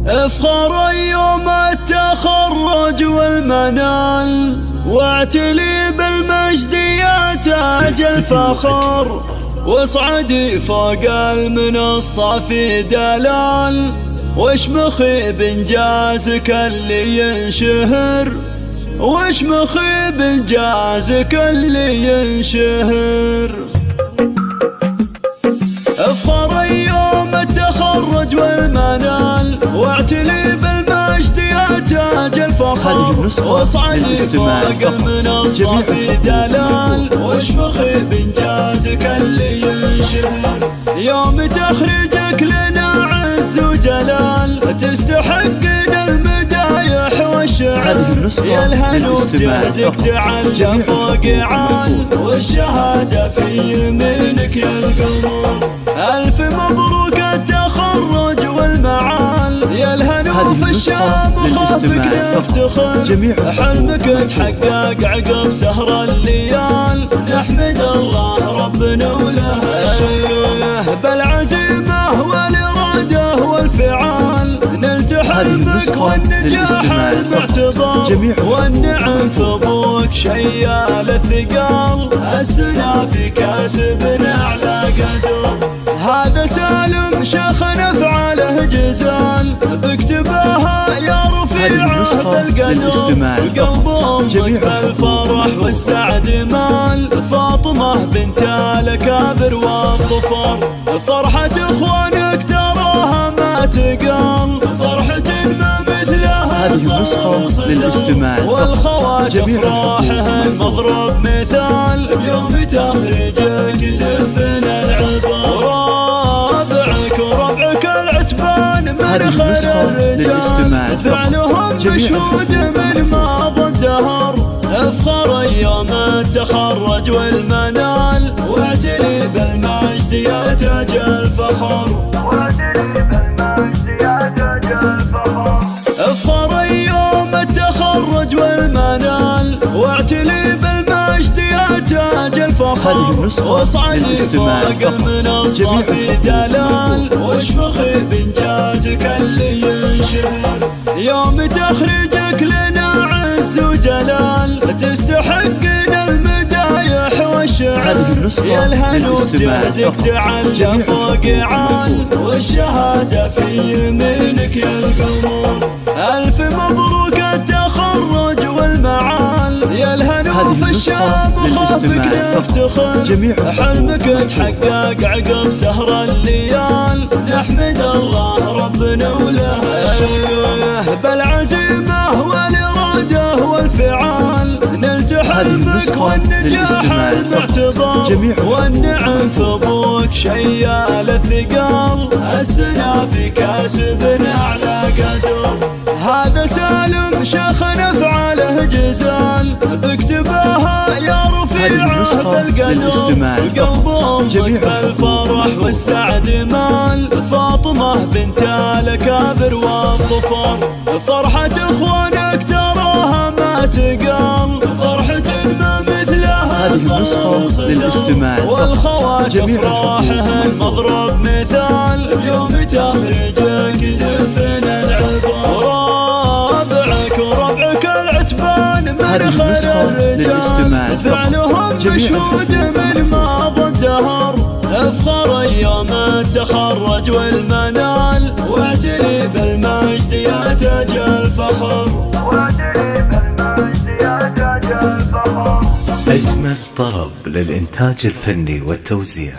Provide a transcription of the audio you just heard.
افخر يوم التخرج والمنال، واعتلي بالمجد يا تاج الفخر، واصعدي فوق المنصة في دلال، واشمخي بانجازك اللي ينشهر، واشمخي بانجازك اللي ينشهر. افخر يوم التخرج والمنال، واعتلي بالمجد يا تاج الفخر، واصعدي فوق المنصة في دلال، واشمخي بانجازك اللي ينشهر. يوم تخرجك لنا عز وجلال، تستحقنا المدايح والشعر، يا الهنو بجهدك تعلى فوق عال، والشهادة في يمينك يا القمر. ألف مبروك التخرج والمعال، يا الهنو في الشام خافك نفتخر، حلمك تحقق عقب سهر الليال، نحمد الله ربنا وله الشكر. بالعزيمة والإرادة والفعال، نلت حلمك والنجاح المعتبر، والنعم في ابوك شيال الثقال، السنا في كاسبنا على قدر. هذا سالم شيخنا افعاله جزال، بكتبها يا رفيع بالقدر، قلب امك بالفرح والسعد مال، فاطمة بنت الاكابر والظفر. فرحة اخوانك تراها ما تقال، فرحة ما مثلها صار صدر، والخوات افراحهن مضرب مثال، بيوم تخرجك يزفنا العبر. رابعك وربعك العتبان من خير الرجال، فعلهم مشهود من ماضى الدهر. افخر يوم التخرج والمنال، واعتلي بالمجد يا تاج الفخر، واعتلي بالمجد يا تاج الفخر. افخر يوم التخرج والمنال، واعتلي بالمجد يا تاج الفخر، واصعدي فوق المنصة في دلال، واشمخي بانجازك اللي ينشهر. يوم تخرجك لنا عز وجلال، تستحقنا المدايح والشعر، يا الهنو بجهدك تعلى فوق عال، والشهادة في يمينك يا القمر. ألف مبروك التخرج والمعال، يا الهنو في الشام خافك نفتخر، حلمك تحقق عقب سهر الليال، نحمد الله ربنا وله الشكر. بالعزيمة والإرادة والفعال، نلت حلمك والنجاح المعتبر، والنعم في ابوك شيال الثقال، السنا في كاسبنا على قدر. هذا سالم شيخنا افعاله جزال، بكتبها يا رفيع بالقدر، قلب امك بالفرح والسعد مال، فاطمة بنت الاكابر والظفر. فرحة اخوانك تراها ما تقال، فرحة ما مثلها صار صدر، والخوات افراحهن مضرب مثال، بيوم تخرجك يزفنا العبر. رابعك وربعك العتبان من خير الرجال، فعلهم مشهود من ماضى الدهر. افخر يوم التخرج والمنال، واعتلي بالمجد يا تاج الفخر، واعتلي بالمجد يا تاج الفخر. أجمل طرب للإنتاج الفني والتوزيع.